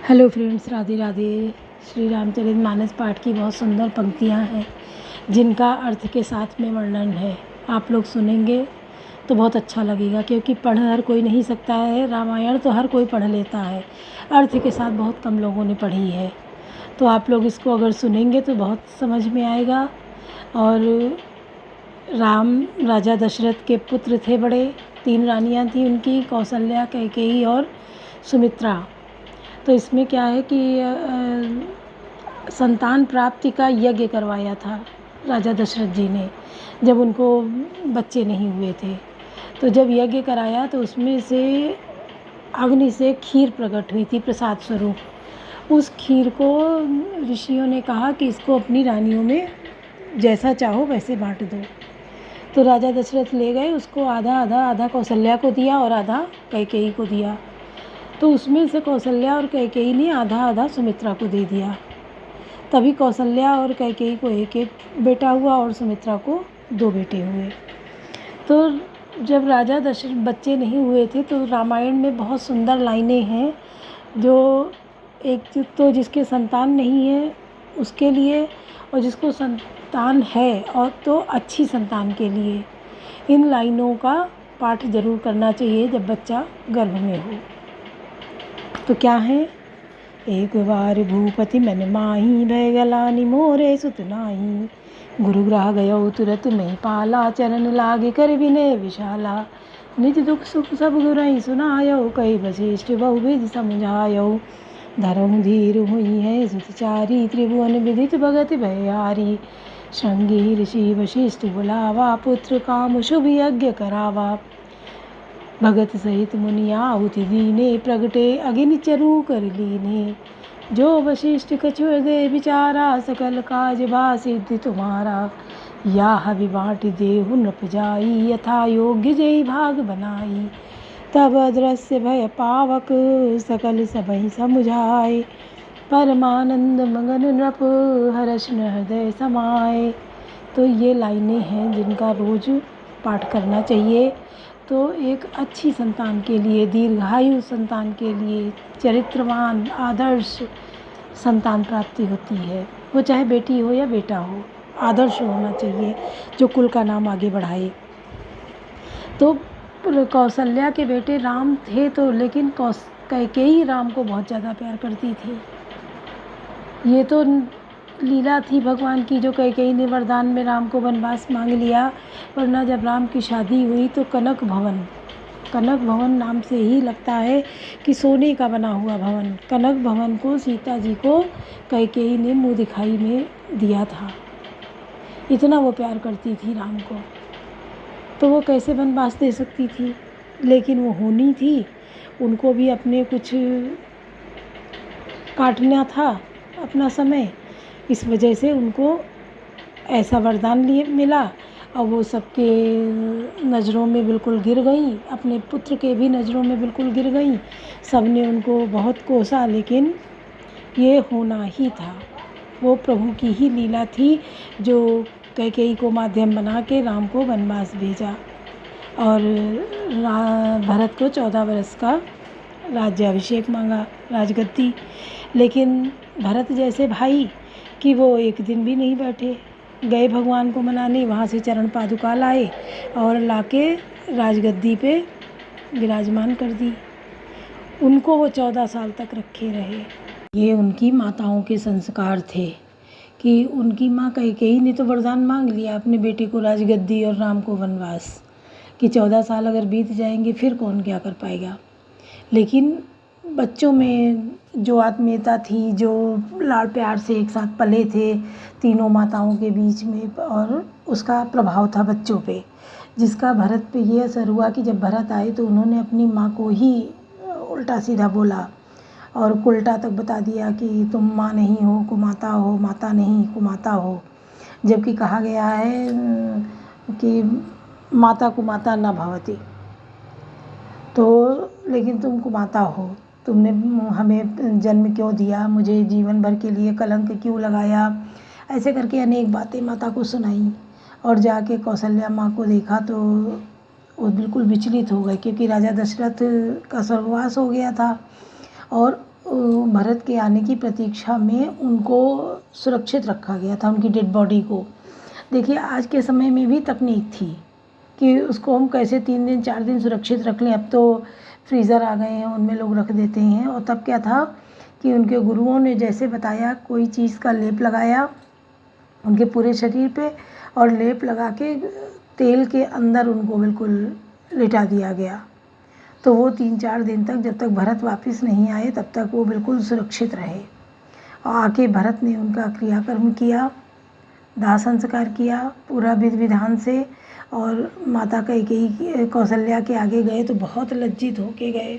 Hello friends, Radhe Radhe. Shri Ramcharitmanas पाठ की बहुत सुंदर पंक्तियाँ हैं जिनका अर्थ के साथ में वर्णन है। आप लोग सुनेंगे तो बहुत अच्छा लगेगा, क्योंकि पढ़ हर कोई नहीं सकता है। रामायण तो हर कोई पढ़ लेता है, अर्थ के साथ बहुत कम लोगों ने पढ़ी है। तो आप लोग इसको अगर सुनेंगे तो बहुत समझ में आएगा। और राम राजा दशरथ के पुत्र थे बड़े। 3 रानियाँ थी उनकी, कौशल्या, कैकेयी और सुमित्रा। तो इसमें क्या है कि संतान प्राप्ति का यज्ञ करवाया था राजा दशरथ जी ने, जब उनको बच्चे नहीं हुए थे। तो जब यज्ञ कराया तो उसमें से अग्नि से खीर प्रकट हुई थी प्रसाद स्वरूप। उस खीर को ऋषियों ने कहा कि इसको अपनी रानियों में जैसा चाहो वैसे बांट दो। तो राजा दशरथ ले गए उसको, आधा कौशल्या को दिया और आधा कैकेयी को दिया। तो उसमें से कौशल्या और कैकेयी ने आधा सुमित्रा को दे दिया। तभी कौशल्या और कैकेयी को एक एक बेटा हुआ और सुमित्रा को 2 बेटे हुए। तो जब राजा दशरथ बच्चे नहीं हुए थे तो रामायण में बहुत सुंदर लाइनें हैं, जो एक तो जिसके संतान नहीं है उसके लिए, और जिसको संतान है और तो अच्छी संतान के लिए, इन लाइनों का पाठ ज़रूर करना चाहिए जब बच्चा गर्भ में हो। तो क्या है? एक बार भूपति मन माही, भय गलानि मोरे सुत नाही। गुरुग्रह गयो तुरत में पाला, चरण लागे कर विनय विशाला। निज दुख सुख सब गुरहि सुनायो, कई वशिष्ठ बहुविध समझायो। धरहु धीर हुई है सुतचारी, त्रिभुवन विदित भगत भयहारी। श्रृंगी ऋषि वशिष्ठ बुलावा, पुत्र काम शुभ यज्ञ करावा। भगत सहित मुनि आहुति दीने, प्रगटे अगिन चरु कर लीने। जो वशिष्ठ कछु हृदय विचारा, सकल काज बा सिद्धि तुम्हारा। याह विबाट देहु नृप जाई, यथा योग्य जय भाग बनाई। तब अदृश्य भय पावक, सकल सबहि समुझाए। परमानंद मगन नृप, हर्ष हृदय समाए। तो ये लाइनें हैं जिनका रोज पाठ करना चाहिए। तो एक अच्छी संतान के लिए, दीर्घायु संतान के लिए, चरित्रवान आदर्श संतान प्राप्ति होती है। वो चाहे बेटी हो या बेटा हो, आदर्श होना चाहिए जो कुल का नाम आगे बढ़ाए। तो कौशल्या के बेटे राम थे, तो लेकिन कैकेयी राम को बहुत ज़्यादा प्यार करती थी। ये तो लीला थी भगवान की, जो कैकेयी ने वरदान में राम को वनवास मांग लिया। वरना जब राम की शादी हुई तो कनक भवन नाम से ही लगता है कि सोने का बना हुआ भवन, कनक भवन को सीता जी को कैकेयी ने मुँह दिखाई में दिया था। इतना वो प्यार करती थी राम को, तो वो कैसे वनवास दे सकती थी। लेकिन वो होनी थी, उनको भी अपने कुछ काटना था अपना समय, इस वजह से उनको ऐसा वरदान लिए मिला। और वो सबके नज़रों में बिल्कुल गिर गई, अपने पुत्र के भी नज़रों में बिल्कुल गिर गई। सब ने उनको बहुत कोसा, लेकिन ये होना ही था। वो प्रभु की ही लीला थी, जो कैकेयी को माध्यम बना के राम को वनवास भेजा और भरत को 14 वर्ष का राज्याभिषेक मांगा, राजगद्दी। लेकिन भरत जैसे भाई कि वो एक दिन भी नहीं बैठे, गए भगवान को मनाने, वहाँ से चरण पादुका लाए और लाके राजगद्दी पे विराजमान कर दी। उनको वो 14 साल तक रखे रहे। ये उनकी माताओं के संस्कार थे कि उनकी माँ कैकेयी ने तो वरदान मांग लिया अपने बेटे को राजगद्दी और राम को वनवास, कि 14 साल अगर बीत जाएंगे फिर कौन क्या कर पाएगा। लेकिन बच्चों में जो आत्मीयता थी, जो लाड़ प्यार से एक साथ पले थे तीनों माताओं के बीच में, और उसका प्रभाव था बच्चों पे, जिसका भरत पे ये असर हुआ कि जब भरत आए तो उन्होंने अपनी माँ को ही उल्टा सीधा बोला और उल्टा तक बता दिया कि तुम माँ नहीं हो, कुमाता हो, माता नहीं कुमाता हो। जबकि कहा गया है कि माता कुमाता न भवति, तो लेकिन तुम कुमाता हो, तुमने हमें जन्म क्यों दिया, मुझे जीवन भर के लिए कलंक क्यों लगाया। ऐसे करके अनेक बातें माता को सुनाई। और जाके कौशल्या माँ को देखा तो वो बिल्कुल विचलित हो गए, क्योंकि राजा दशरथ का स्वर्गवास हो गया था और भरत के आने की प्रतीक्षा में उनको सुरक्षित रखा गया था, उनकी डेड बॉडी को। देखिए आज के समय में भी तकनीक थी कि उसको हम कैसे 3 दिन 4 दिन सुरक्षित रख लें। अब तो फ्रीज़र आ गए हैं, उनमें लोग रख देते हैं। और तब क्या था कि उनके गुरुओं ने जैसे बताया, कोई चीज़ का लेप लगाया उनके पूरे शरीर पे और लेप लगा के तेल के अंदर उनको बिल्कुल लिटा दिया गया। तो वो 3-4 दिन तक, जब तक भरत वापस नहीं आए तब तक वो बिल्कुल सुरक्षित रहे। और आके भरत ने उनका क्रियाकर्म किया, दाह संस्कार किया पूरा विधि विधान से। और माता कैकेयी कौशल्या के आगे गए तो बहुत लज्जित होके गए,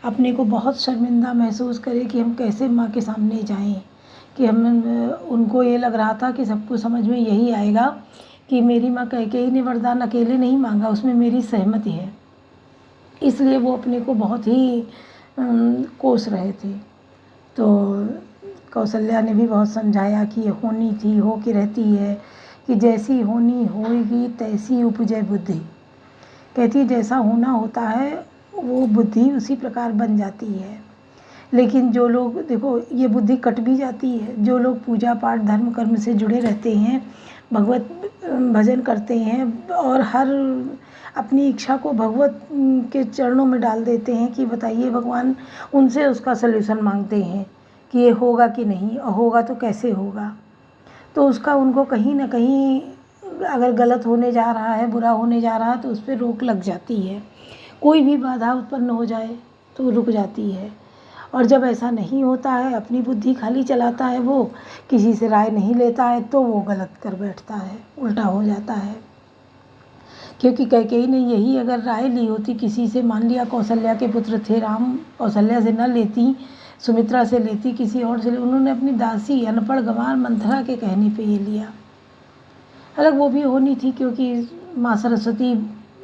अपने को बहुत शर्मिंदा महसूस करे कि हम कैसे माँ के सामने जाएं। कि हम उनको ये लग रहा था कि सबको समझ में यही आएगा कि मेरी माँ कैकेयी ने वरदान अकेले नहीं मांगा, उसमें मेरी सहमति है। इसलिए वो अपने को बहुत ही कोस रहे थे। तो कौशल्या ने भी बहुत समझाया कि ये होनी थी, हो के रहती है, कि जैसी होनी होगी तैसी उपजे बुद्धि। कहती है जैसा होना होता है वो बुद्धि उसी प्रकार बन जाती है। लेकिन जो लोग, देखो ये बुद्धि कट भी जाती है। जो लोग पूजा पाठ धर्म कर्म से जुड़े रहते हैं, भगवत भजन करते हैं और हर अपनी इच्छा को भगवत के चरणों में डाल देते हैं कि बताइए भगवान, उनसे उसका सल्यूशन मांगते हैं कि ये होगा कि नहीं, और होगा तो कैसे होगा। तो उसका उनको कहीं ना कहीं अगर गलत होने जा रहा है, बुरा होने जा रहा है, तो उस पर रोक लग जाती है। कोई भी बाधा उत्पन्न हो जाए तो रुक जाती है। और जब ऐसा नहीं होता है, अपनी बुद्धि खाली चलाता है, वो किसी से राय नहीं लेता है, तो वो गलत कर बैठता है, उल्टा हो जाता है। क्योंकि कैकेयी ने यही अगर राय ली होती किसी से, मान लिया कौशल्या के पुत्र थे राम, कौशल्या से न लेती, सुमित्रा से लेती, किसी और से उन्होंने अपनी दासी अनपढ़ गंवार मंथरा के कहने पे ये लिया। अलग वो भी होनी थी क्योंकि माँ सरस्वती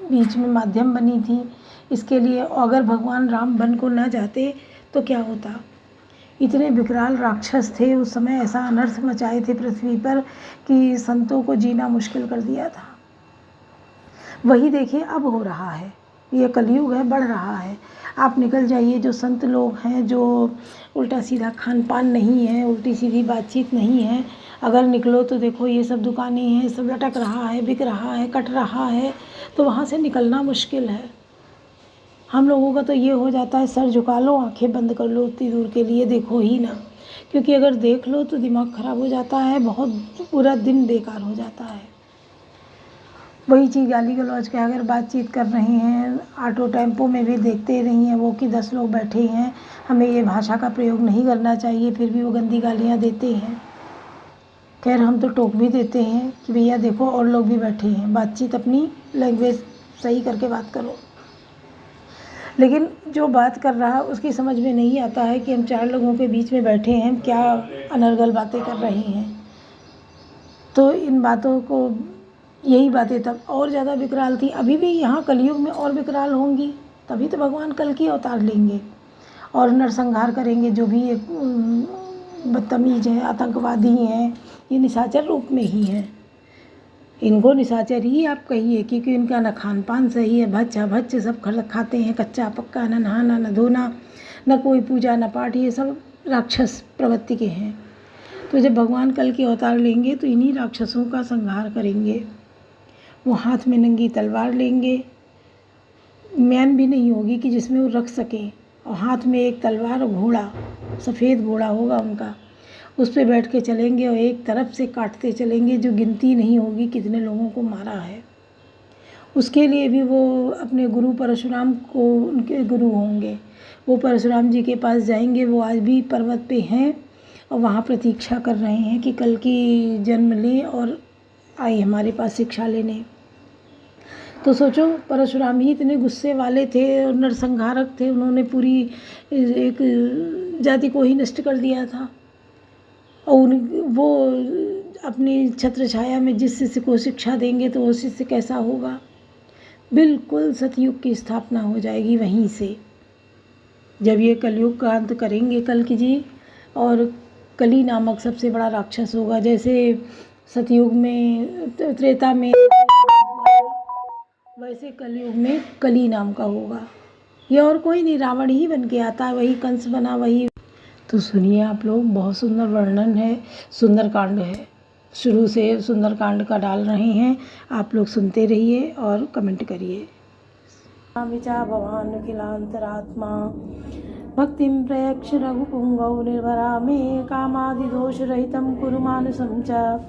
बीच में माध्यम बनी थी इसके लिए। अगर भगवान राम बन को न जाते तो क्या होता। इतने विकराल राक्षस थे उस समय, ऐसा अनर्थ मचाए थे पृथ्वी पर कि संतों को जीना मुश्किल कर दिया था। वही देखिए अब हो रहा है, ये कलयुग है, बढ़ रहा है। आप निकल जाइए, जो संत लोग हैं, जो उल्टा सीधा खान पान नहीं है, उल्टी सीधी बातचीत नहीं है, अगर निकलो तो देखो ये सब दुकानें हैं, सब लटक रहा है, बिक रहा है, कट रहा है, तो वहाँ से निकलना मुश्किल है। हम लोगों का तो ये हो जाता है, सर झुका लो, आंखें बंद कर लो, उतनी दूर के लिए देखो ही ना। क्योंकि अगर देख लो तो दिमाग ख़राब हो जाता है, बहुत पूरा दिन बेकार हो जाता है। वही चीज़ गाली गलौज के अगर बातचीत कर रहे हैं, ऑटो टेम्पो में भी देखते नहीं हैं वो कि 10 लोग बैठे हैं, हमें ये भाषा का प्रयोग नहीं करना चाहिए, फिर भी वो गंदी गालियाँ देते हैं। खैर हम तो टोक भी देते हैं कि भैया देखो और लोग भी बैठे हैं, बातचीत अपनी लैंग्वेज सही करके बात करो। लेकिन जो बात कर रहा है उसकी समझ में नहीं आता है कि हम 4 लोगों के बीच में बैठे हैं, क्या अनर्गल बातें कर रहे हैं। तो इन बातों को, यही बातें तब और ज़्यादा विकराल थी, अभी भी यहाँ कलयुग में और विकराल होंगी। तभी तो भगवान कल की अवतार लेंगे और नरसंहार करेंगे जो भी एक बदतमीज हैं, आतंकवादी हैं, ये निशाचर रूप में ही हैं। इनको निशाचर ही आप कहिए, क्योंकि इनका न खान पान सही है, भच्च सब खाते हैं, कच्चा पक्का, न नहाना न धोना, न कोई पूजा न पाठ, ये सब राक्षस प्रवृत्ति के हैं। तो जब भगवान कल के अवतार लेंगे तो इन्हीं राक्षसों का संहार करेंगे। वो हाथ में नंगी तलवार लेंगे, मैन भी नहीं होगी कि जिसमें वो रख सकें, और हाथ में एक तलवार और घोड़ा, सफ़ेद घोड़ा होगा उनका, उस पर बैठ के चलेंगे और एक तरफ से काटते चलेंगे, जो गिनती नहीं होगी कितने लोगों को मारा है। उसके लिए भी वो अपने गुरु परशुराम को, उनके गुरु होंगे, वो परशुराम जी के पास जाएंगे। वो आज भी पर्वत पे हैं और वहाँ प्रतीक्षा कर रहे हैं कि कल की जन्म लें और आए हमारे पास शिक्षा लेने। तो सोचो, परशुराम ही इतने गुस्से वाले थे और नरसंहारक थे, उन्होंने पूरी एक जाति को ही नष्ट कर दिया था। और वो अपनी छत्र छाया में जिस शिष्य को शिक्षा देंगे तो वो शिष्य कैसा होगा। बिल्कुल सतयुग की स्थापना हो जाएगी वहीं से, जब ये कलयुग का अंत करेंगे कल की जी। और कली नामक सबसे बड़ा राक्षस होगा, जैसे सतयुग में, त्रेता में, वैसे कलयुग में कली नाम का होगा। ये और कोई नहीं, रावण ही बन के आता है, वही कंस बना, वही। तो सुनिए आप लोग, बहुत सुंदर वर्णन है, सुंदरकांड है। शुरू से सुंदरकांड का डाल रहे हैं, आप लोग सुनते रहिए और कमेंट करिए। विचा भवान अखिलांतरात्मा भक्तिं प्रयक्ष रघुपुंगौ निर्भरा में कामादिदोष रहितम कुरु मानसं च।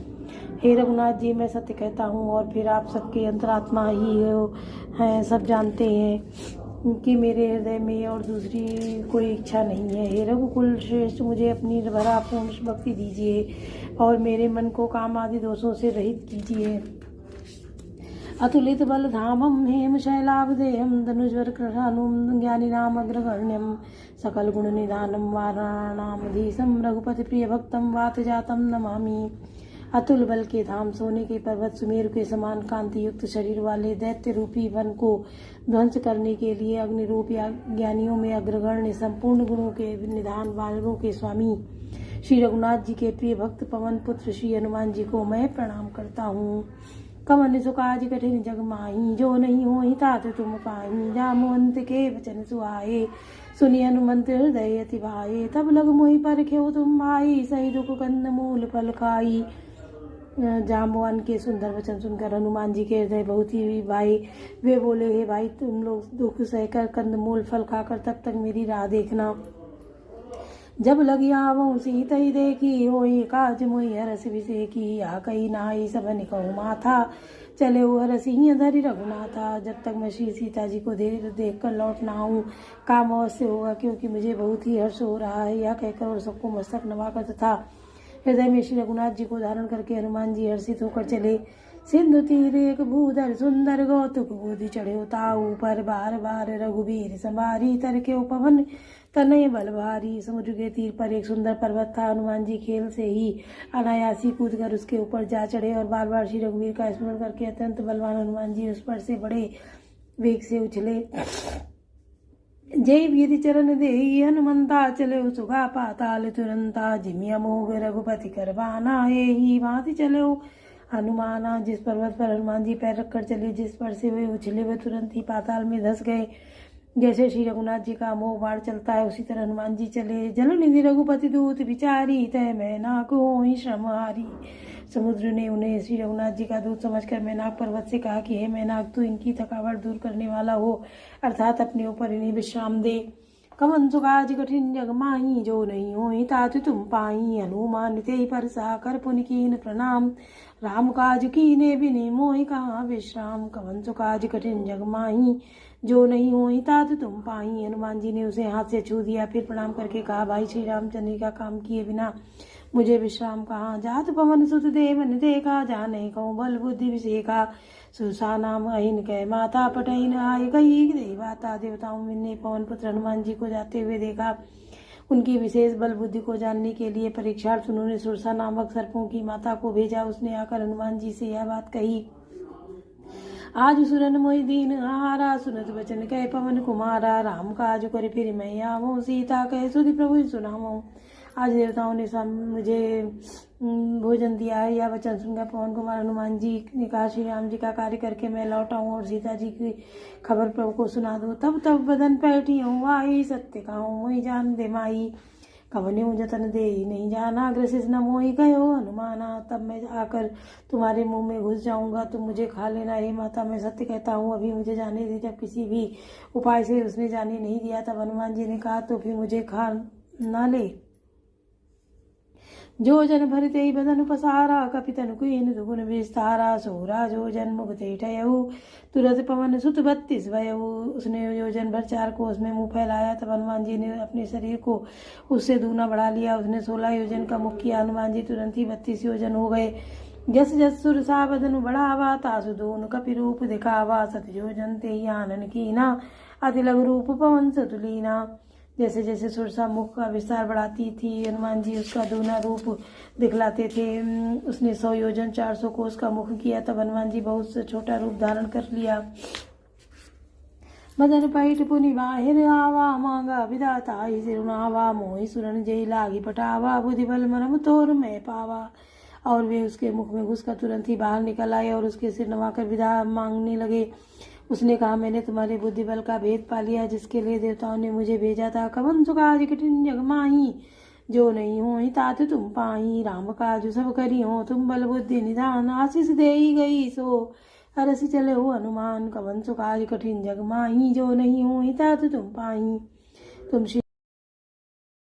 हे रघुनाथ जी, मैं सत्य कहता हूँ और फिर आप सबके अंतरात्मा ही हैं, सब जानते हैं कि मेरे हृदय में और दूसरी कोई इच्छा नहीं है। हे रघुकुल श्रेष्ठ, मुझे अपनी निर्भरा पूर्ण भक्ति दीजिए और मेरे मन को काम आदि दोषों से रहित कीजिए। अतुलित बल धामम हेम शैलाभदेहम धनुज्वर कृशानुम ज्ञानिनाम अग्रगण्यम सकल गुण निधानम वाराणामधीशम रघुपति प्रिय भक्तम वात जातम नमामि। अतुल बल के धाम, सोने के पर्वत, सुमेरु के समान कांति युक्त शरीर वाले दैत्य रूपी वन को ध्वंस करने के लिए अग्नि रूप ज्ञानियों में अग्रगण्य, संपूर्ण गुणों के निधान, वानरों के स्वामी श्री रघुनाथ जी के प्रिय भक्त पवन पुत्र श्री हनुमान जी को मैं प्रणाम करता हूँ। कवन सुकाज कठिन जग माही, जो नहीं हो तात तुम पाही। जामवंत के वचन सुहाए, सुनि हनुमंत हृदय अति भाए। तब लग मोहि परख्यो तुम भाई, सही दुख कंद मूल फल खाई। जाम्बवान के सुंदर वचन सुनकर हनुमान जी के हृदय बहुत ही भाई। वे बोले, हे भाई, तुम लोग दुख सहकर कंदमूल फल खाकर तब तक मेरी राह देखना। जब लगी आवो सीता ही देखी, होई काज मोहि हरस विषेकी। आ कही नाई सबन कहूँ माथा, चले वो हरस ही धरि रघुनाथा। जब तक मैं श्री सीता जी को देख कर लौट ना आऊँ, काम अवश्य होगा, क्योंकि मुझे बहुत ही हर्ष हो रहा है। यह कहकर और सबको मस्तक नवाकर तथा हृदय में श्री रघुनाथ जी को धारण करके हनुमान जी हर्षित होकर चले। सिंधु तीर एक भूधर सुंदर गौतुक गोदी चढ़े ताऊ पर। बार बार रघुबीर संभारी, तरके पवन तनय बल भारी। समुद्र के तीर पर एक सुंदर पर्वत था। हनुमान जी खेल से ही अनायासी कूद कर उसके ऊपर जा चढ़े और बार बार श्री रघुवीर का स्मरण करके अत्यंत बलवान हनुमान जी उस पर से बड़े वेग से उछले। जय वीर चरण देहि हनुमंता, चले सुगा पाताल तुरंता। जिमिया मोग रघुपति करवाना, हे ही भांति चले हनुमाना। जिस पर्वत पर हनुमान जी पैर रखकर चले, जिस पर से वे उछले, वे तुरंत ही पाताल में धंस गए। जैसे श्री रघुनाथ जी का मोह बाढ़ चलता है, उसी तरह हनुमान जी चले। जलनिधि रघुपति दूत विचारी, तय मैनाक होहि श्रम हारी। समुद्र ने उन्हें श्री रघुनाथ जी का दूत समझकर मैनाक पर्वत से कहा कि हे मैनाक, तू इनकी थकावट दूर करने वाला हो, अर्थात अपने ऊपर इन्हें विश्राम दे। कवन सुकाज कठिन जग माही, जो नहीं होहि तात तुम पाई। हनुमान ते परसा कर पुनि कीन प्रणाम, राम काज कीने बिने मोहि कहाँ विश्राम। कवन सुकाज कठिन जग माही, जो नहीं होहि तात तुम पाई। हनुमान जी ने उसे हाथ से छू दिया, फिर प्रणाम करके कहा, भाई श्री रामचंद्र का काम किए बिना मुझे विश्राम कहाँ। जात पवन सुत देवन देखा, जाने कहूँ बल बुद्धि विषेखा। सुरसा नाम अहिन कह माता, पटहीन आय गई देवाता। देवताओं ने पवन पुत्र हनुमान जी को जाते हुए देखा। उनकी विशेष बल बुद्धि को जानने के लिए परीक्षार्थ उन्होंने सुरसा नामक सर्पों की माता को भेजा। उसने आकर हनुमान जी से यह बात कही, आज सुरन मोहि दीन आहारा, सुनत वचन कह पवन कुमारा। राम काज कर फिर मैं आवो, सीता कह सुधि प्रभु सुनावो। आज देवताओं ने मुझे भोजन दिया है। यह वचन सुनकर पवन कुमार हनुमान जी ने कहा, श्री राम जी का कार्य करके मैं लौट आऊँ और सीता जी की खबर प्रभु को सुना दो। तब तब बदन पैठी हूँ आई, सत्य कहूँ मोहि जान दे माई। कवन्यों जतन दे नहीं जाना, ग्रसिस न मोहि गयो हनुमाना। तब मैं आकर तुम्हारे मुंह में घुस जाऊंगा, तुम मुझे खा लेना। हे माता, मैं सत्य कहता हूँ, अभी मुझे जाने दे। जब किसी भी उपाय से उसने जाने नहीं दिया, तब हनुमान जी ने कहा, तो फिर मुझे खा ना ले। जो जन भरते ही बदन पसारा, कपितन कुइन दुगुन विस्तारा। सोरा जो जन मुगते ठयऊ, तुरंत पवन सुत 32 भयऊ। उसने योजन भर 4 कोस में मुंह फैलाया। तब हनुमान जी ने अपने शरीर को उससे दूना बढ़ा लिया। उसने 16 योजन का मुख किया। हनुमान जी तुरंत ही 32 योजन हो गए। जस जस सुरसा बदन बढ़ावा, तासु दून कपि रूप दिखावा। सत योजन ते ही आनन कीना, अति लघु रूप पवन सतुलीना। जैसे जैसे सुरसा मुख का विस्तार बढ़ाती थी, हनुमान जी उसका दूना रूप दिखलाते थे। उसने 100 योजन 400 कोस का मुख किया। तब हनुमान जी बहुत से छोटा रूप धारण कर लिया। मदन पैठ पुनि बाहिर आवा, मांगा विधाता ही सिरुनावा। मोहि सुरन जय लागी पटावा, बुद्धि बल मरम तोर मैं पावा। और वे उसके मुख में घुसकर तुरंत ही बाहर निकल आए और उसके सिर नवाकर विदा मांगने लगे। उसने कहा, मैंने तुम्हारे बुद्धि बल का भेद पा लिया, जिसके लिए देवताओं ने मुझे भेजा था। कवन सुकाज कठिन जग माही, जो नहीं हो तात तुम पाई, राम काज सब करी हो तुम बल बुद्धि निधान, आशीष दे गई सो हरसि चले हो हनुमान, कवन सो काज कठिन जग माही, जो नहीं हो तात तुम पाई। तुम